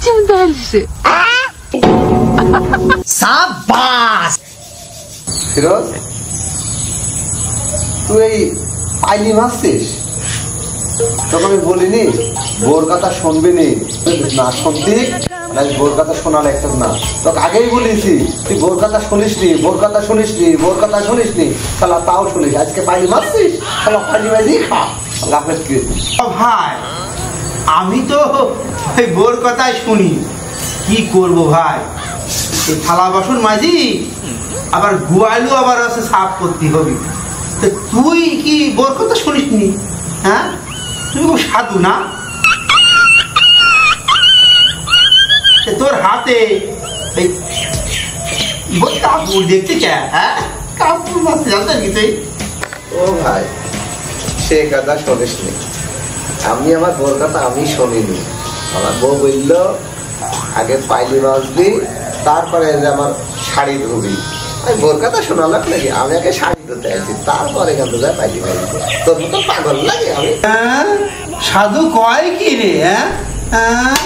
চিন্তা হচ্ছে সাবাস ফিরোজ তুই এই পাইলি মারছিস তোকে আমি বলিনি বোর কথা শুনবি নি না শুনতি বোর কথা শোনা লাগতো না তোকে আগেই বলেছি তুই বোর কথা শুনিস নি বোর কথা শুনিস নি বোর কথা শুনিস নি তাহলে তাও শুনিস আজকে পাইলি মারছিস তাহলে পাইলি মাঝি খা লাফের কি ভাই আমি তো ওই বোর কথাই শুনি কি করব ভাই এই থালা বাসন মাঝি আবার গোয়ালু আবার আছে সাফ করতে হবে তো তুই কি বোর কথা শুনিস নি হ্যাঁ তুই খুব সাধু না তোর হাতে এই কাপড় দেখতে চায় হ্যাঁ কাপড় মারতে জানতেন কি তুই ও ভাই সে কথা শুনিস নি আমি আমার বোর কথা আমি শুনিনি আমার বউ বলল আগে পাইলি মাছবি তারপরে যে আমার শাড়ি ধুবি আমি বোর কথা শোনালাম নাকি আমি আগে শাড়ি ধুতে আসি তারপরে এখান থেকে পাইলি মাছবি তোর মতো পাগল লাগে আমি সাধু কয় কি রে হ্যাঁ